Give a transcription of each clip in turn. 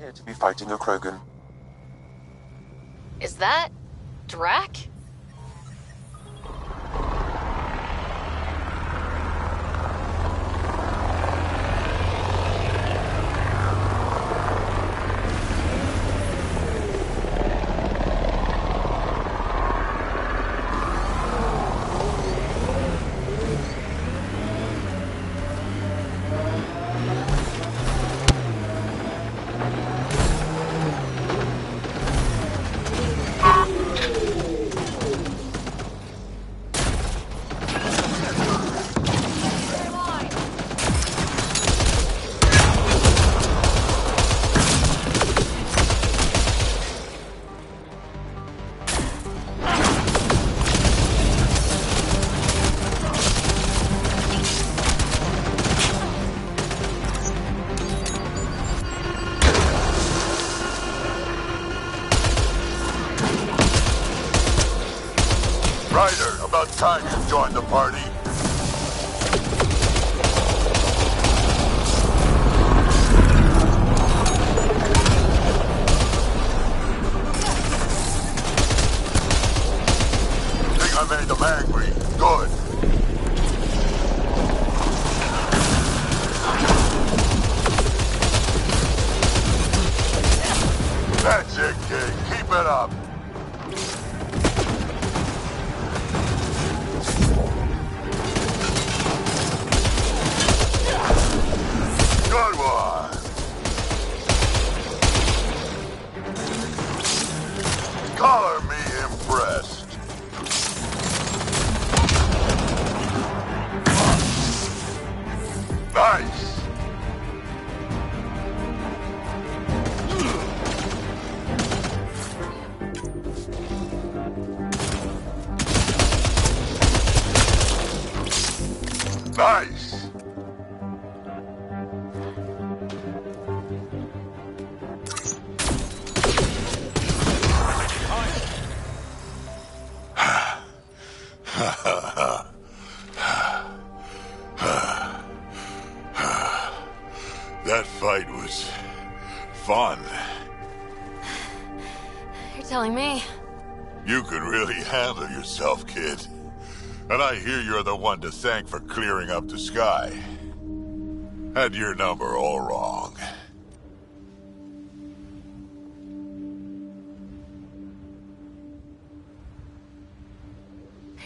appear to be fighting a Krogan. Is that Drac? Ryder, about time you joined the party. Think I made them angry. Good. That's it, kid. Keep it up. Good one. Color me impressed. Nice. Nice. That fight was fun. You're telling me. You can really handle yourself, kid. And I hear you're the one to thank for clearing up the sky. Had your number all wrong.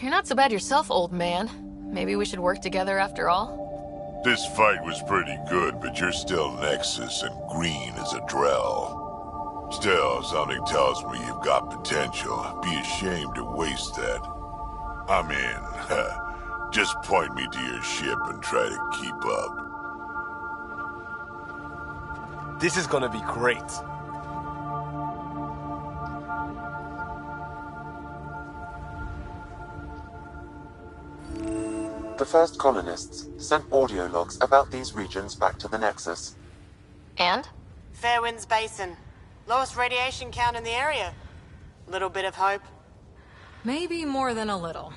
You're not so bad yourself, old man. Maybe we should work together after all? This fight was pretty good, but you're still Nexus and green as a Drell. Still, something tells me you've got potential. Be ashamed to waste that. I'm in. Just point me to your ship and try to keep up. This is gonna be great. The first colonists sent audio logs about these regions back to the Nexus. And? Fairwinds Basin. Lowest radiation count in the area. Little bit of hope. Maybe more than a little.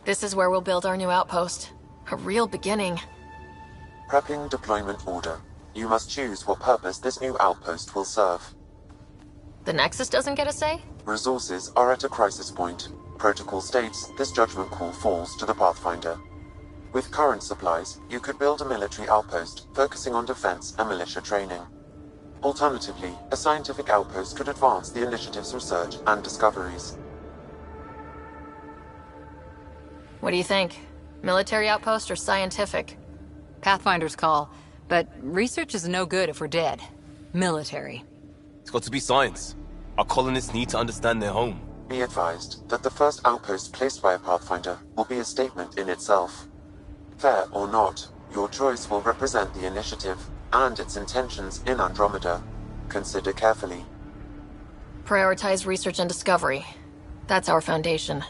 This is where we'll build our new outpost. A real beginning. Prepping deployment order. You must choose what purpose this new outpost will serve. The Nexus doesn't get a say? Resources are at a crisis point. Protocol states this judgment call falls to the Pathfinder. With current supplies, you could build a military outpost, focusing on defense and militia training. Alternatively, a scientific outpost could advance the initiative's research and discoveries. What do you think? Military outpost or scientific? Pathfinder's call, but research is no good if we're dead. Military. It's got to be science. Our colonists need to understand their home. Be advised that the first outpost placed by a Pathfinder will be a statement in itself. Fair or not, your choice will represent the initiative and its intentions in Andromeda. Consider carefully. Prioritize research and discovery. That's our foundation.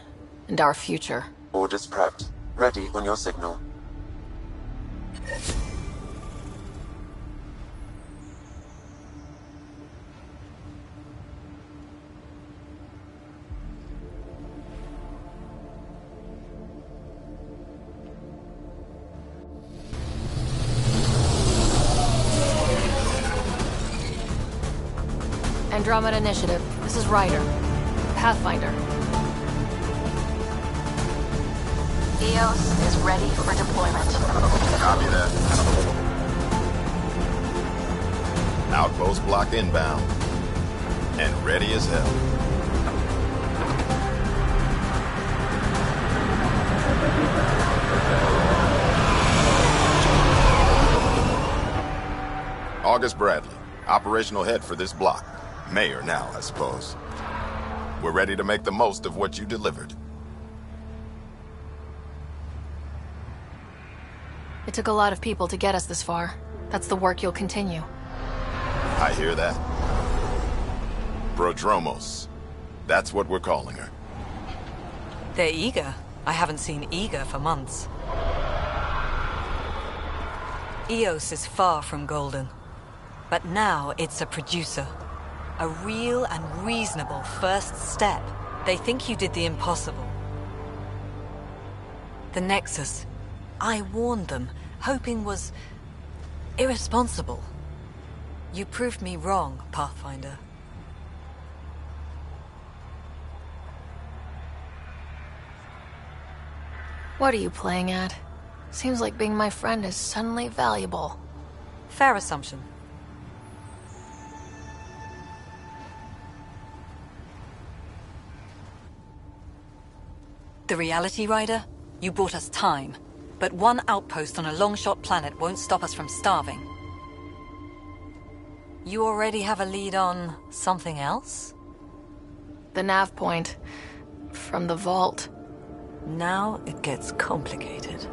And our future. Orders prepped. Ready on your signal. Andromeda Initiative. This is Ryder. Pathfinder. EOS is ready for deployment. Copy that. Outpost blocked inbound. And ready as hell. August Bradley, operational head for this block. Mayor now, I suppose. We're ready to make the most of what you delivered. It took a lot of people to get us this far. That's the work you'll continue. I hear that. Prodromos. That's what we're calling her. They're eager. I haven't seen eager for months. EOS is far from golden. But now it's a producer. A real and reasonable first step. They think you did the impossible. The Nexus. I warned them, hoping was irresponsible. You proved me wrong, Pathfinder. What are you playing at? Seems like being my friend is suddenly valuable. Fair assumption. The reality, Ryder? You brought us time. But one outpost on a long-shot planet won't stop us from starving. You already have a lead on something else? The nav point. From the vault. Now it gets complicated.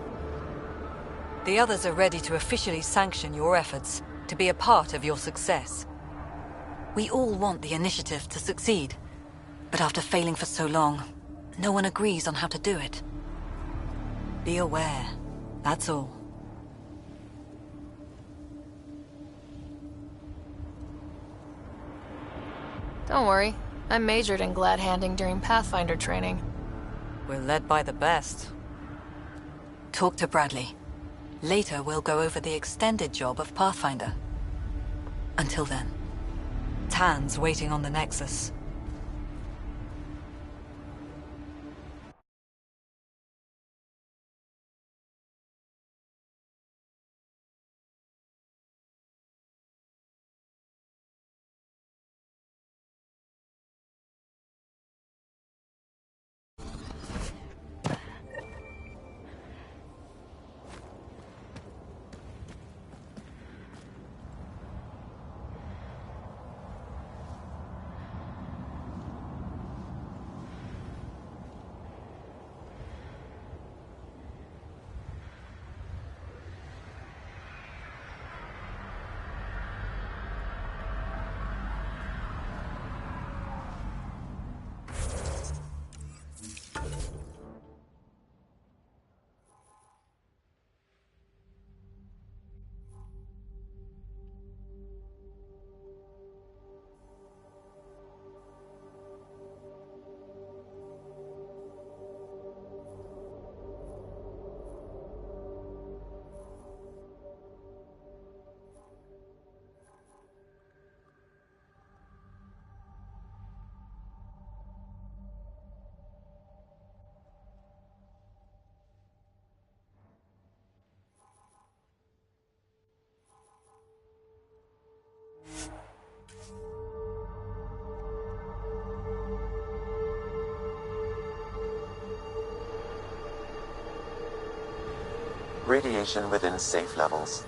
The others are ready to officially sanction your efforts, to be a part of your success. We all want the initiative to succeed. But after failing for so long, no one agrees on how to do it. Be aware, that's all. Don't worry, I majored in glad handing during Pathfinder training. We're led by the best. Talk to Bradley. Later we'll go over the extended job of Pathfinder. Until then, Tan's waiting on the Nexus. Radiation within safe levels.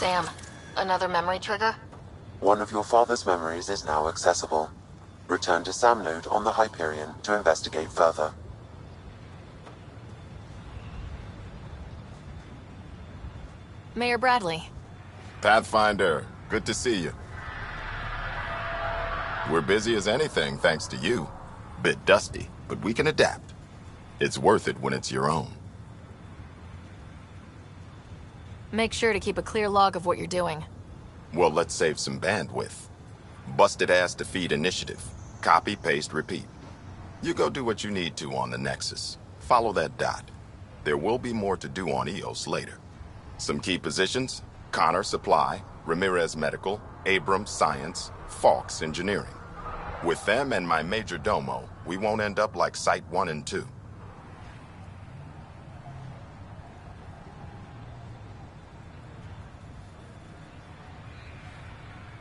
Sam, another memory trigger? One of your father's memories is now accessible. Return to Sam Node on the Hyperion to investigate further. Mayor Bradley. Pathfinder, good to see you. We're busy as anything thanks to you. Bit dusty, but we can adapt. It's worth it when it's your own. Make sure to keep a clear log of what you're doing. Well, let's save some bandwidth. Busted ass defeat initiative. Copy, paste, repeat. You go do what you need to on the Nexus. Follow that dot. There will be more to do on EOS later. Some key positions: Connor Supply, Ramirez Medical, Abrams Science, Fawkes Engineering. With them and my major domo, we won't end up like Site 1 and 2.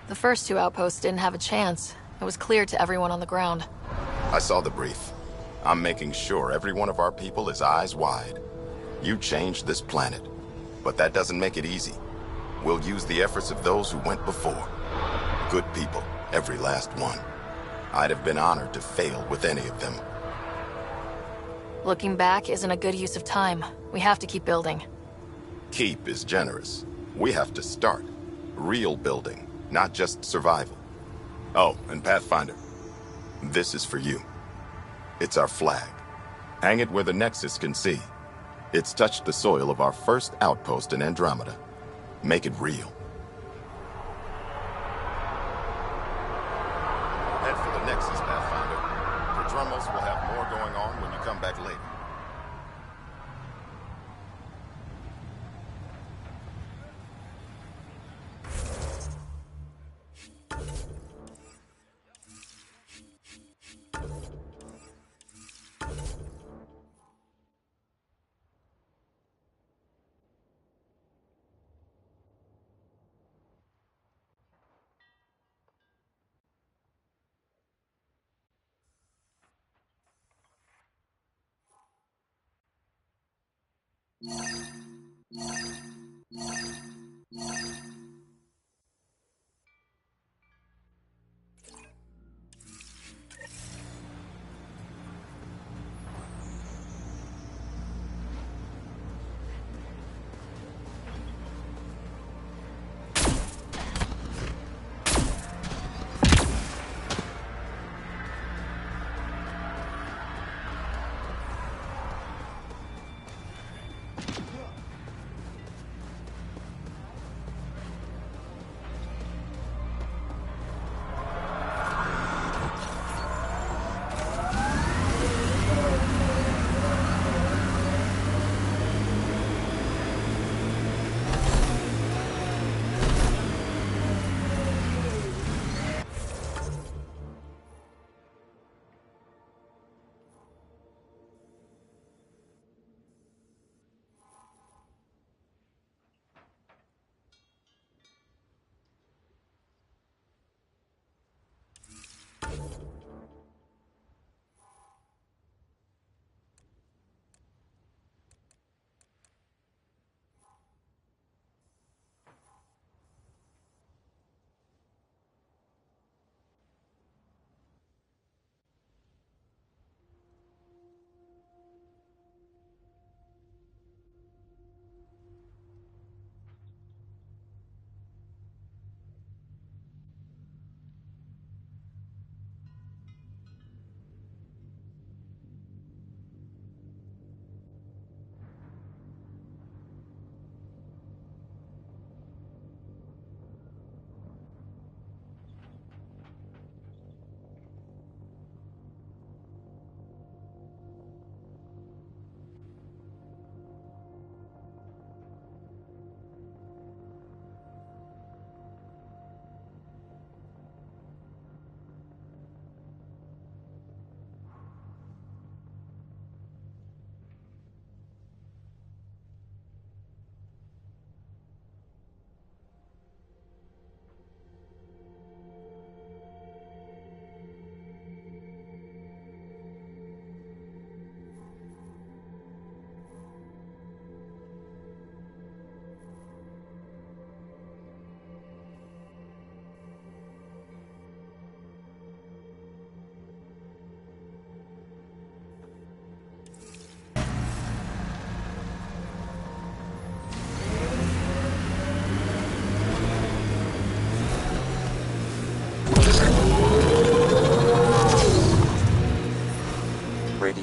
The first two outposts didn't have a chance. It was clear to everyone on the ground. I saw the brief. I'm making sure every one of our people is eyes wide. You changed this planet, but that doesn't make it easy. We'll use the efforts of those who went before. Good people, every last one. I'd have been honored to fail with any of them. Looking back isn't a good use of time. We have to keep building. Keep is generous. We have to start. Real building, not just survival. Oh, and Pathfinder, this is for you. It's our flag. Hang it where the Nexus can see. It's touched the soil of our first outpost in Andromeda. Make it real. Head for the Nexus, Pathfinder. Prodromos will have more going on when you come back later.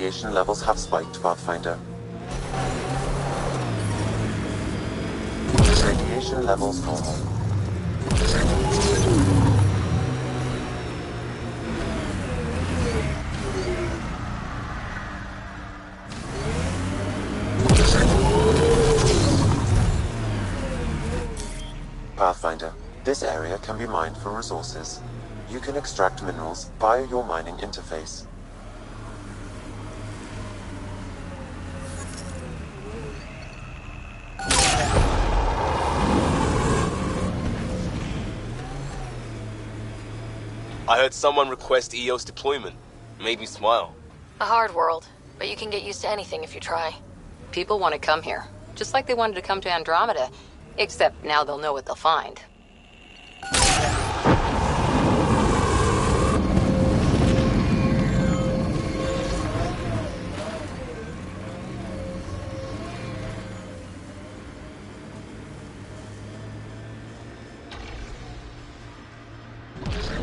Radiation levels have spiked, Pathfinder. Radiation levels normal. Pathfinder, this area can be mined for resources. You can extract minerals via your mining interface. I heard someone request EOS deployment. Made me smile. A hard world, but you can get used to anything if you try. People want to come here, just like they wanted to come to Andromeda. Except now they'll know what they'll find.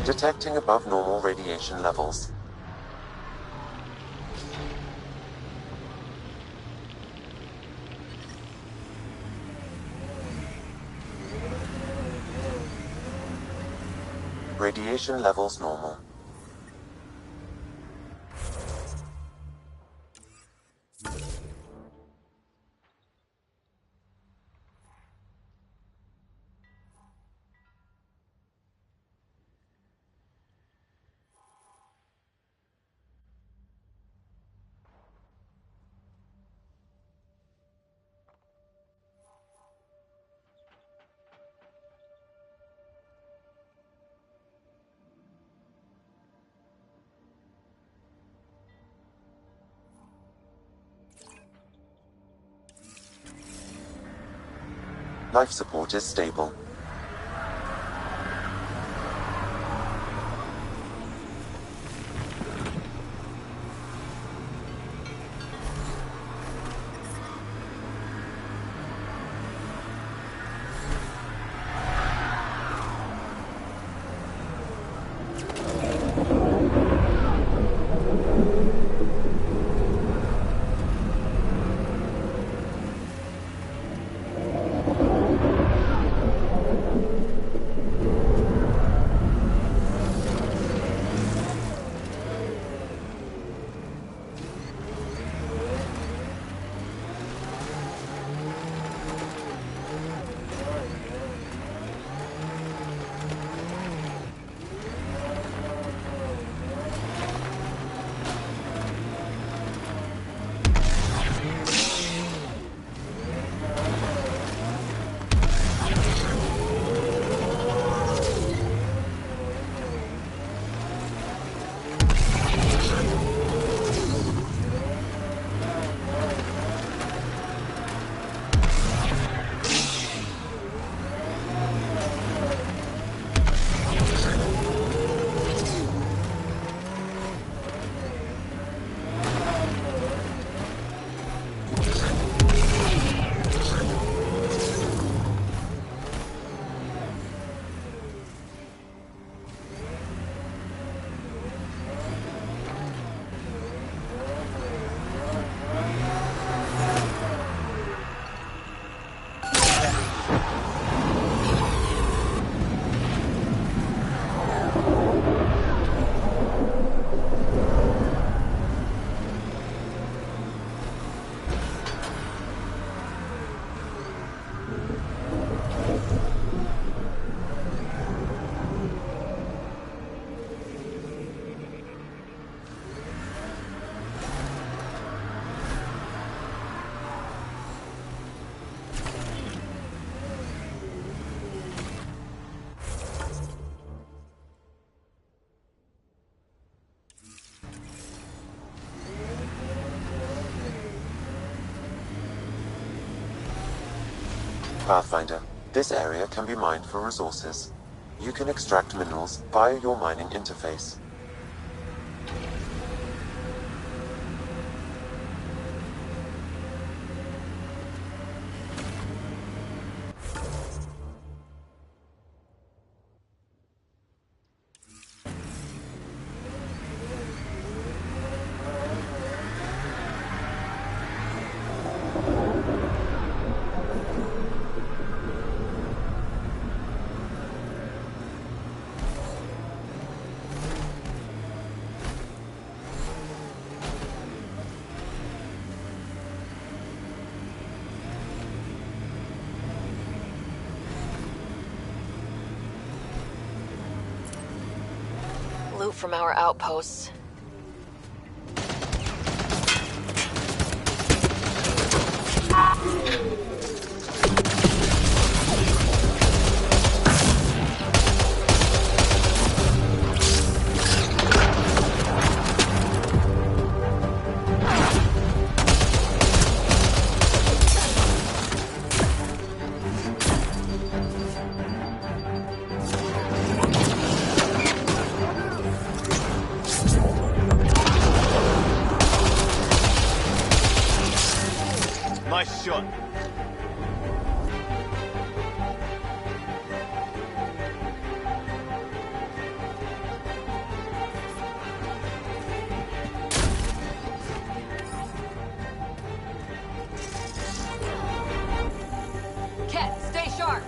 Detecting above normal radiation levels. Radiation levels normal. Life support is stable. Pathfinder, this area can be mined for resources. You can extract minerals via your mining interface. loot from our outposts. Nice shot. Ket, stay sharp!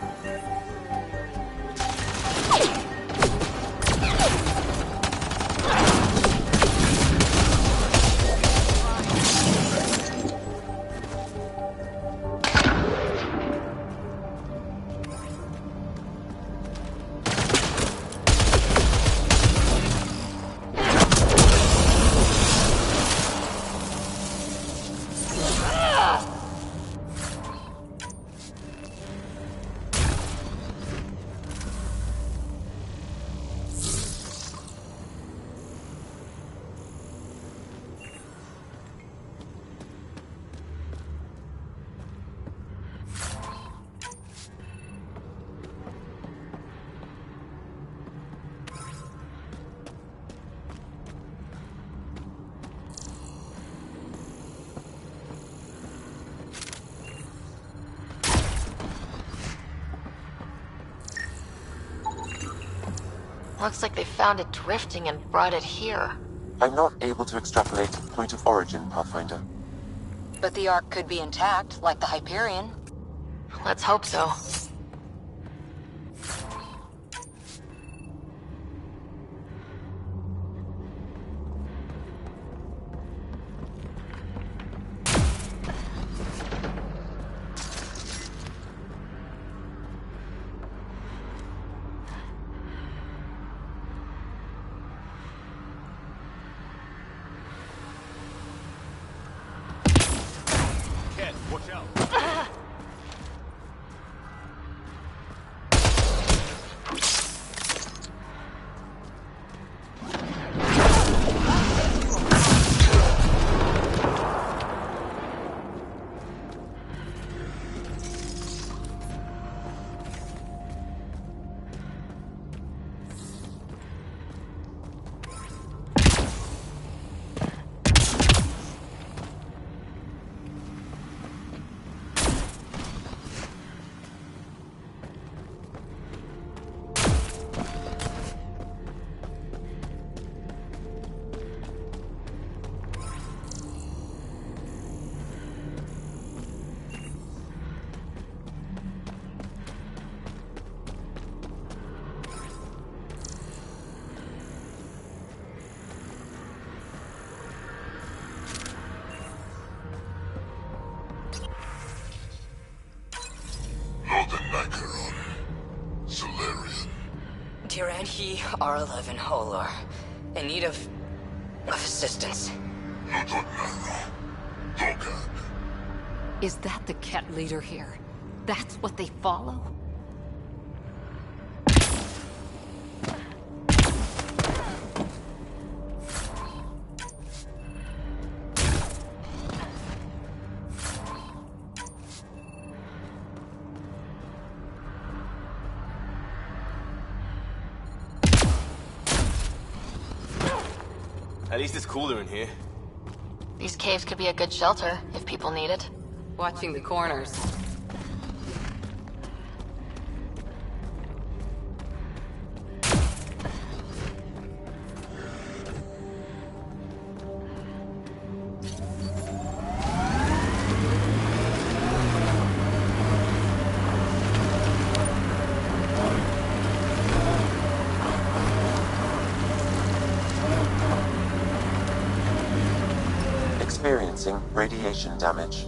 Looks like they found it drifting and brought it here. I'm not able to extrapolate point of origin, Pathfinder. But the Ark could be intact, like the Hyperion. Let's hope so. Ket, watch out. Northern Nicaron. Solarian. Tiranhi R11 Holor. In need of assistance. Northern Nicaron. Volgan. Is that the Ket leader here? That's what they follow? At least it's cooler in here. These caves could be a good shelter, if people need it. Watching the corners. Experiencing radiation damage.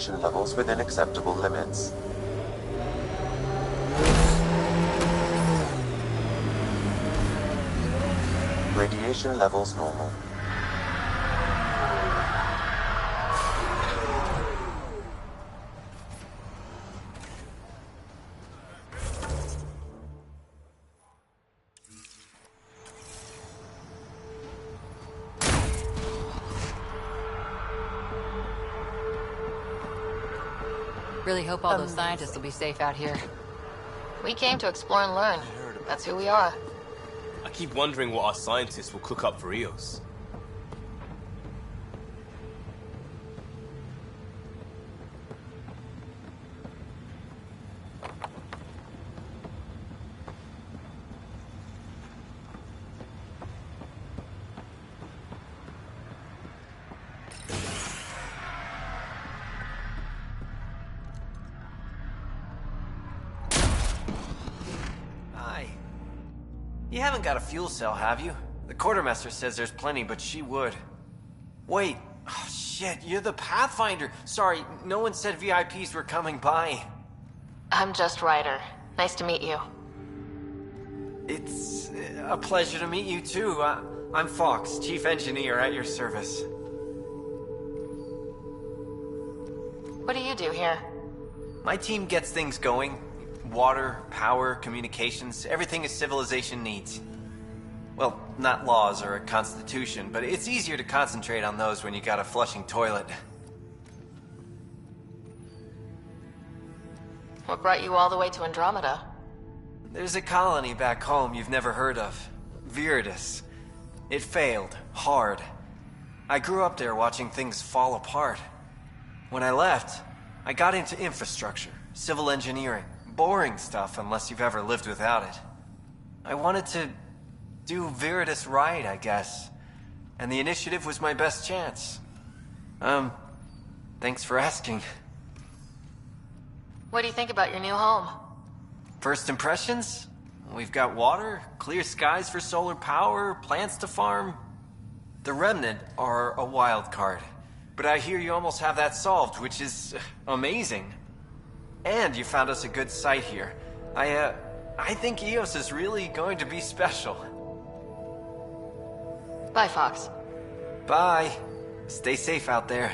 radiation levels within acceptable limits. Radiation levels normal. Really hope all those scientists will be safe out here. We came to explore and learn. That's who we are. I keep wondering what our scientists will cook up for Eos. You haven't got a fuel cell, have you? The quartermaster says there's plenty, but she would. Wait. Oh, shit, you're the Pathfinder. Sorry, no one said VIPs were coming by. I'm just Ryder. Nice to meet you. It's a pleasure to meet you, too. I'm Fox, Chief Engineer at your service. What do you do here? My team gets things going. Water, power, communications, everything a civilization needs. Well, not laws or a constitution, but it's easier to concentrate on those when you got a flushing toilet. What brought you all the way to Andromeda? There's a colony back home you've never heard of. Viridis. It failed. Hard. I grew up there watching things fall apart. When I left, I got into infrastructure, civil engineering. Boring stuff unless you've ever lived without it. I wanted to do Viridis right, I guess. And the initiative was my best chance. Thanks for asking. What do you think about your new home? First impressions? We've got water, clear skies for solar power, plants to farm. The Remnant are a wild card. But I hear you almost have that solved, which is amazing. And you found us a good site here. I think Eos is really going to be special. Bye, Fox. Bye. Stay safe out there.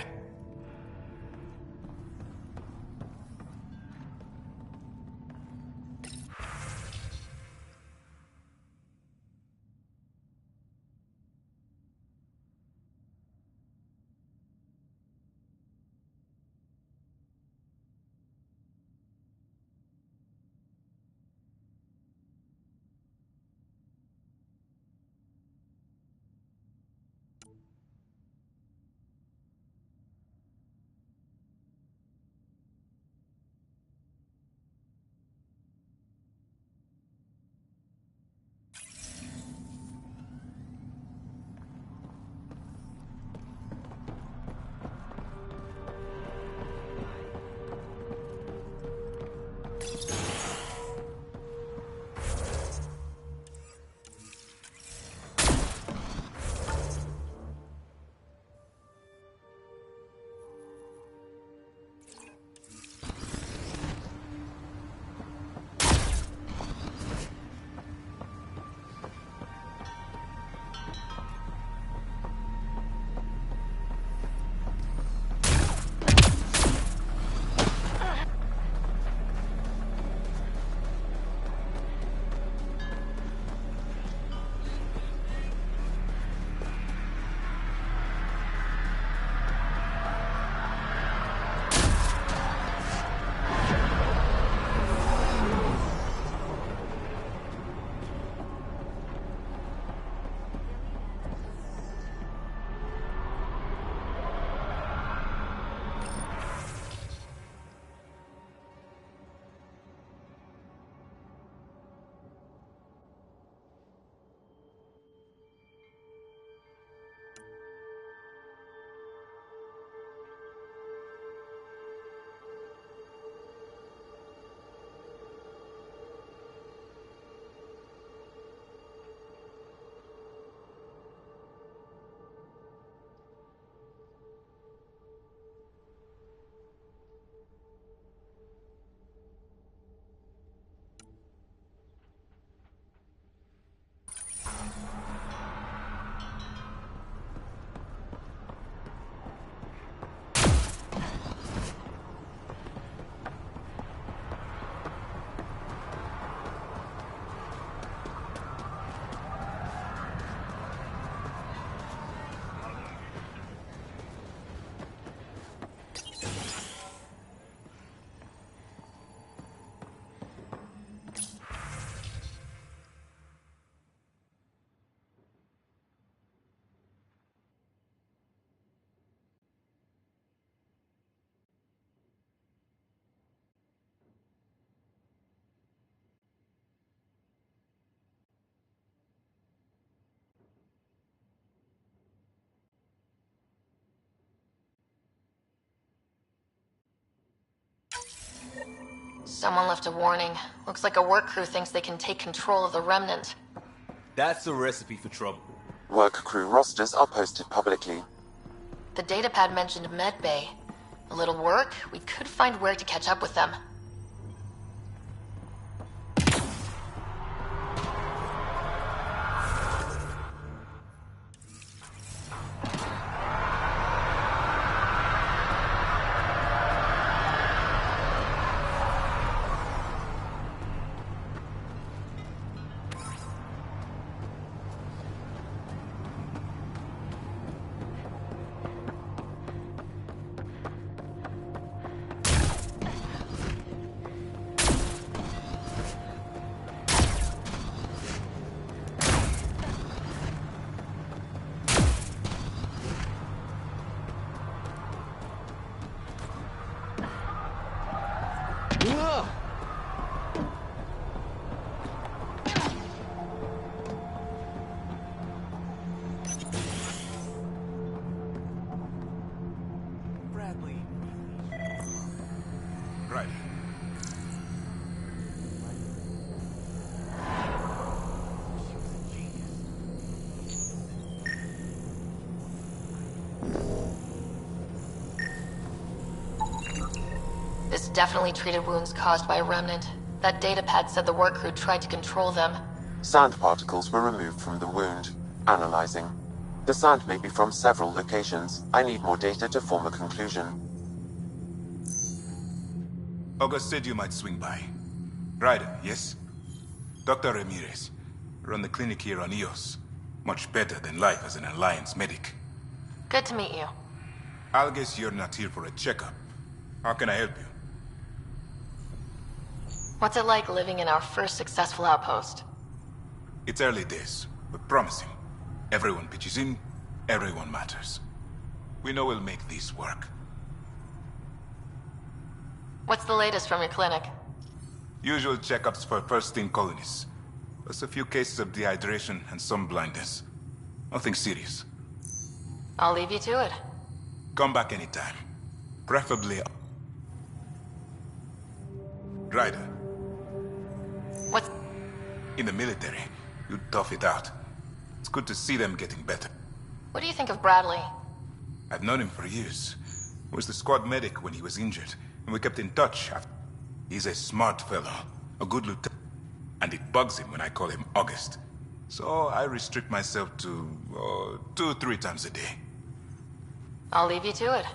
Someone left a warning. Looks like a work crew thinks they can take control of the Remnant. That's a recipe for trouble. Work crew rosters are posted publicly. The datapad mentioned Medbay. A little work, we could find where to catch up with them. Bradley. Right. This definitely treated wounds caused by a Remnant. That datapad said the work crew tried to control them. Sand particles were removed from the wound. Analyzing. The sand may be from several locations. I need more data to form a conclusion. August said you might swing by. Ryder, yes? Dr. Ramirez. Run the clinic here on EOS. Much better than life as an Alliance medic. Good to meet you. I'll guess you're not here for a checkup. How can I help you? What's it like living in our first successful outpost? It's early days, but promising. Everyone pitches in, everyone matters. We know we'll make this work. What's the latest from your clinic? Usual checkups for first-in colonists. Plus a few cases of dehydration and some blindness. Nothing serious. I'll leave you to it. Come back anytime. Preferably... Ryder. What's... In the military, you tough it out. It's good to see them getting better. What do you think of Bradley? I've known him for years. He was the squad medic when he was injured, and we kept in touch after. He's a smart fellow, a good lieutenant, and it bugs him when I call him August. So I restrict myself to 2-3 times a day. I'll leave you to it.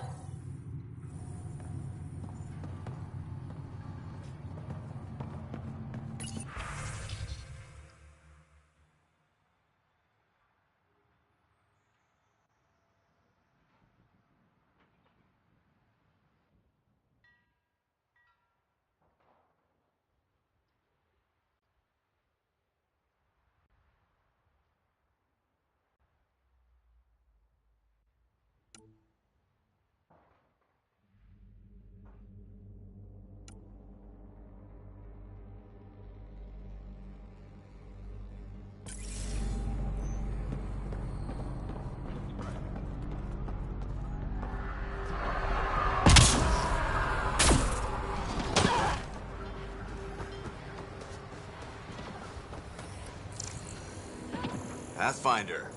Pathfinder.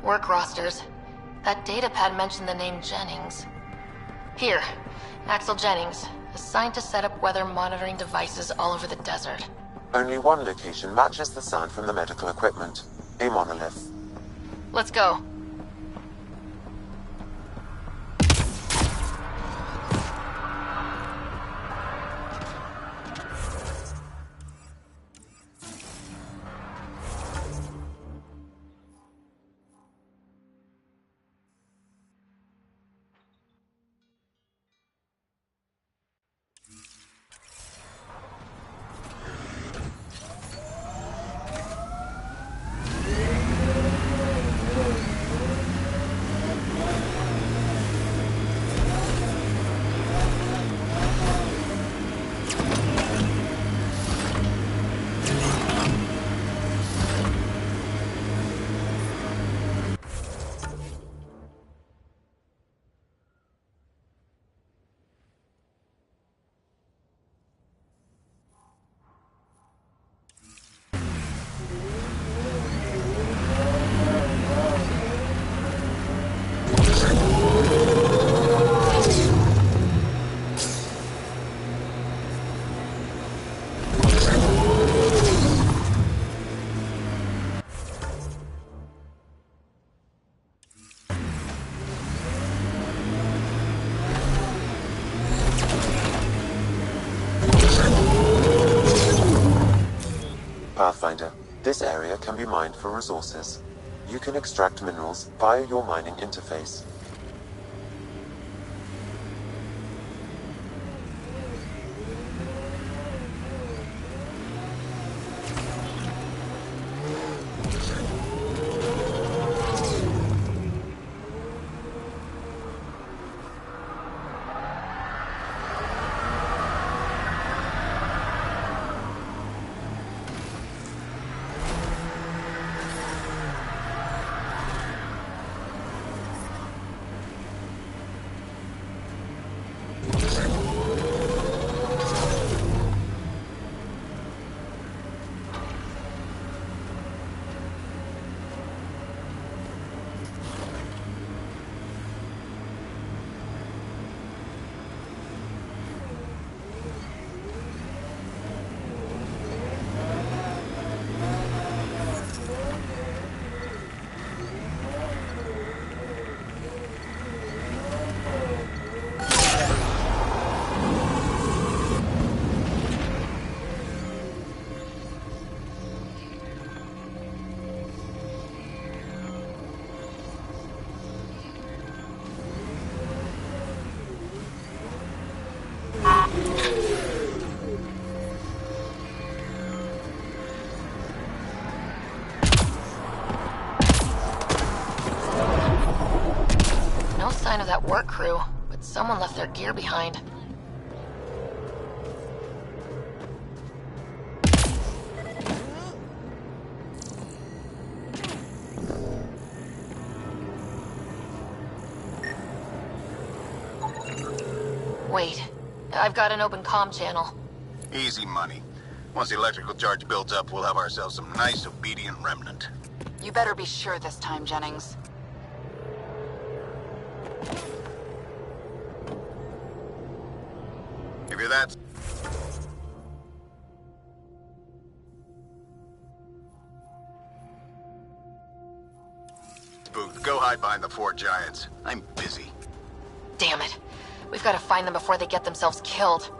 Work rosters. That datapad mentioned the name Jennings. Here, Axel Jennings, assigned to set up weather monitoring devices all over the desert. Only one location matches the sand from the medical equipment. A monolith. Let's go. Pathfinder, this area can be mined for resources. You can extract minerals via your mining interface. No sign of that work crew, but someone left their gear behind. Wait, I've got an open comm channel. Easy money. Once the electrical charge builds up, we'll have ourselves some nice, obedient remnant. You better be sure this time, Jennings. If you're that... Spook, go hide behind the 4 giants. I'm busy. Damn it. We've got to find them before they get themselves killed.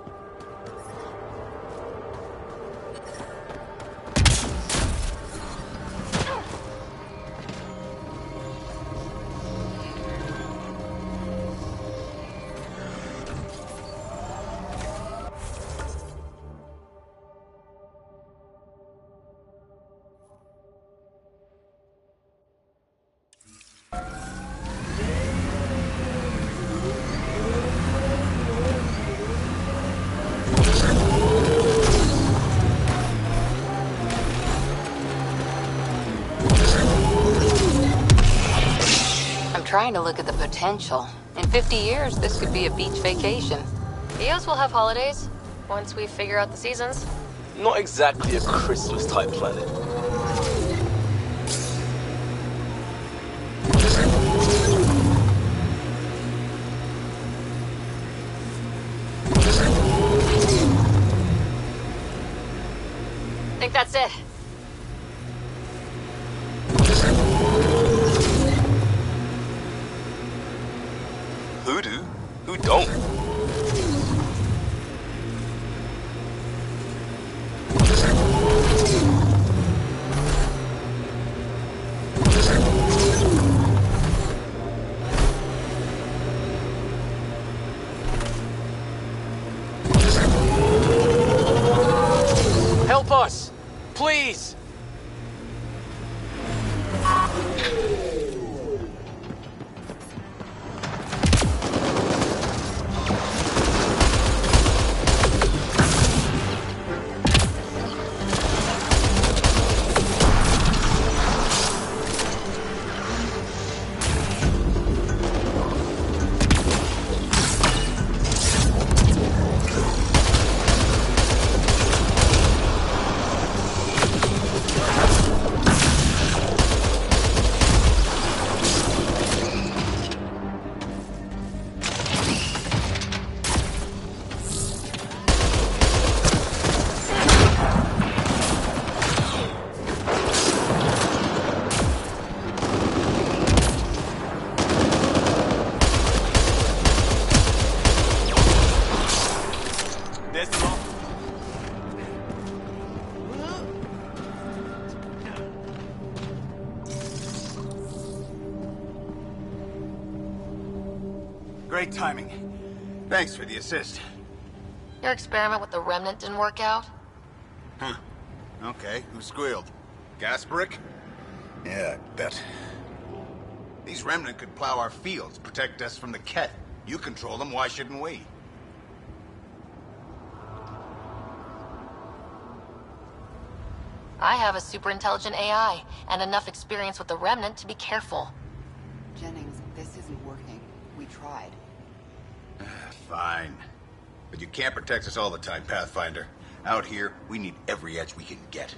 Trying to look at the potential. In 50 years, this could be a beach vacation. Eos will have holidays, once we figure out the seasons. Not exactly a Christmas-type planet. Think that's it. Who do? Who don't? Great timing. Thanks for the assist. Your experiment with the Remnant didn't work out? Huh. Okay, who squealed? Gasbrik? Yeah, I bet. These Remnant could plow our fields, protect us from the Ket. You control them, why shouldn't we? I have a super intelligent AI, and enough experience with the Remnant to be careful. Jennings, this isn't working. We tried. Fine. But you can't protect us all the time, Pathfinder. Out here, we need every edge we can get.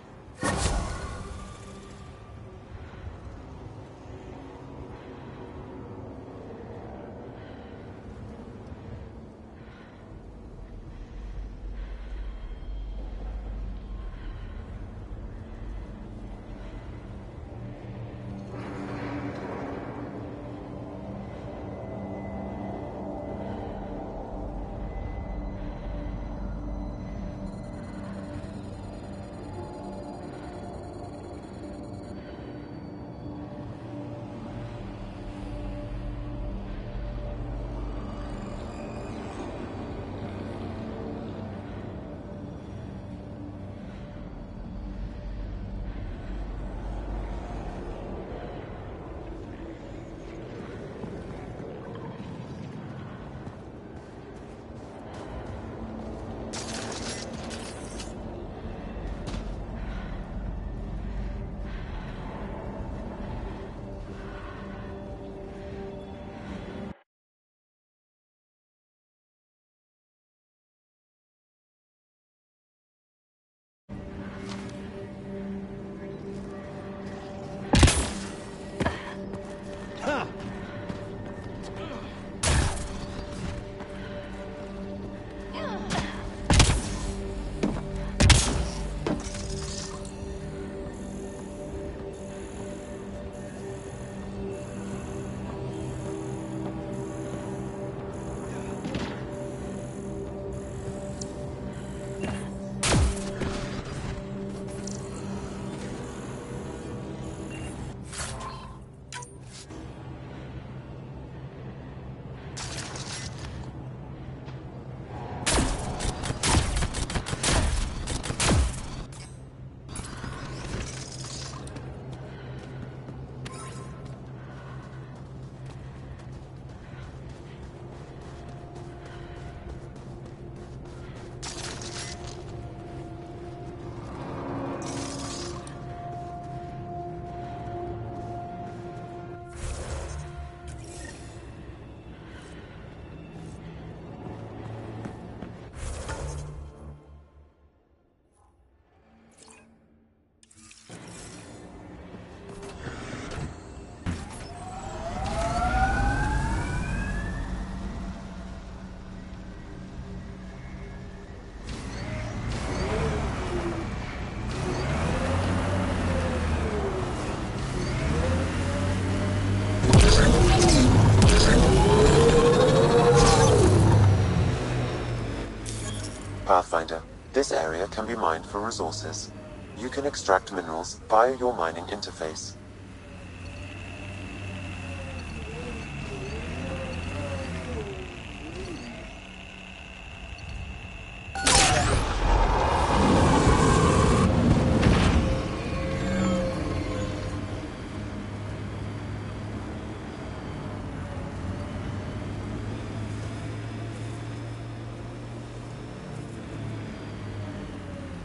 Pathfinder, this area can be mined for resources. You can extract minerals via your mining interface.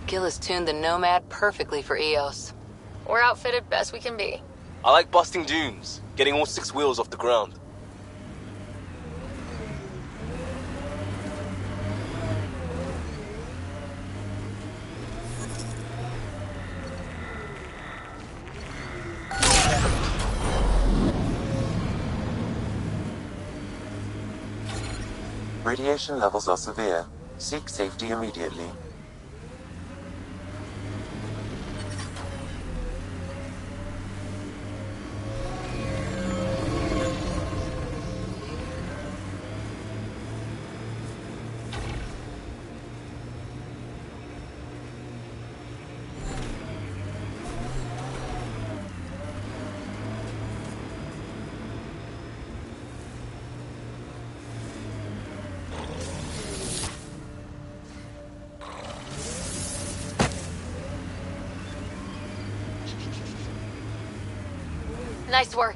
Gil has tuned the Nomad perfectly for Eos. We're outfitted best we can be. I like busting dunes, getting all 6 wheels off the ground. Radiation levels are severe. Seek safety immediately. Nice work.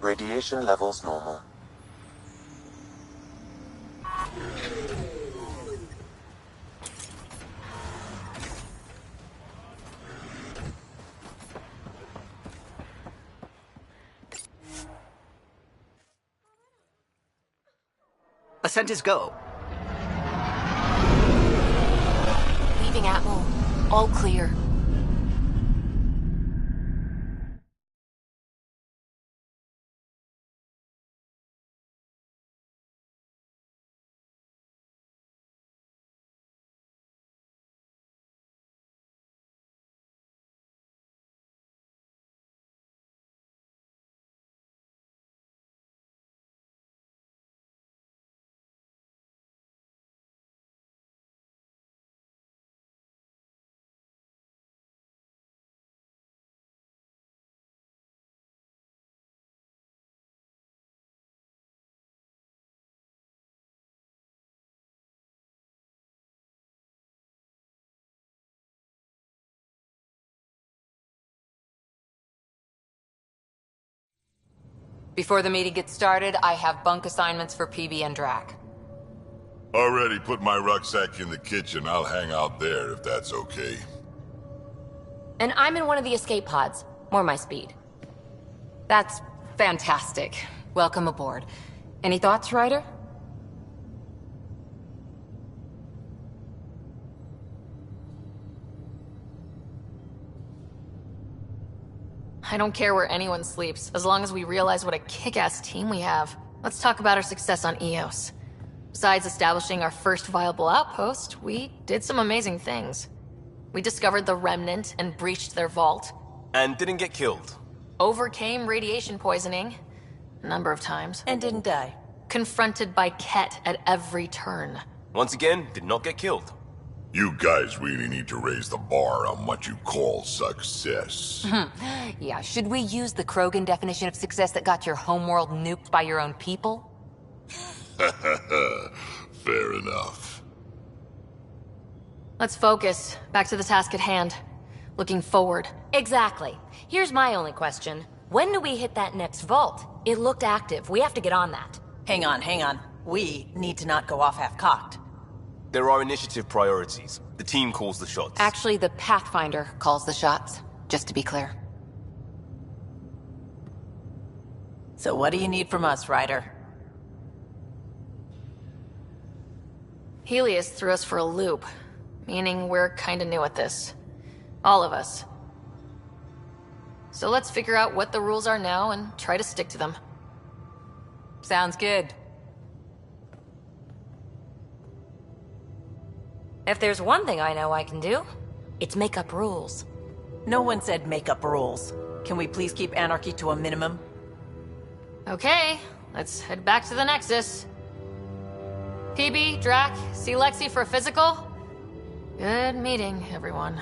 Radiation levels normal. Ascent is go. Leaving Atmo. All clear. Before the meeting gets started, I have bunk assignments for PB and Drac. Already put my rucksack in the kitchen. I'll hang out there if that's okay. And I'm in one of the escape pods. More my speed. That's fantastic. Welcome aboard. Any thoughts, Ryder? I don't care where anyone sleeps, as long as we realize what a kick-ass team we have. Let's talk about our success on Eos. Besides establishing our first viable outpost, we did some amazing things. We discovered the Remnant and breached their vault. And didn't get killed. Overcame radiation poisoning. A number of times. And didn't die. Confronted by Ket at every turn. Once again, did not get killed. You guys really need to raise the bar on what you call success. Yeah, should we use the Krogan definition of success that got your homeworld nuked by your own people? Fair enough. Let's focus. Back to the task at hand. Looking forward. Exactly. Here's my only question. When do we hit that next vault? It looked active. We have to get on that. Hang on. We need to not go off half-cocked. There are initiative priorities. The team calls the shots. Actually, the Pathfinder calls the shots, just to be clear. So what do you need from us, Ryder? Helios threw us for a loop, meaning we're kinda new at this. All of us. So let's figure out what the rules are now and try to stick to them. Sounds good. If there's one thing I know I can do, it's make up rules. No one said make up rules. Can we please keep anarchy to a minimum? Okay, let's head back to the Nexus. PB, Drac, see Lexi for a physical? Good meeting, everyone.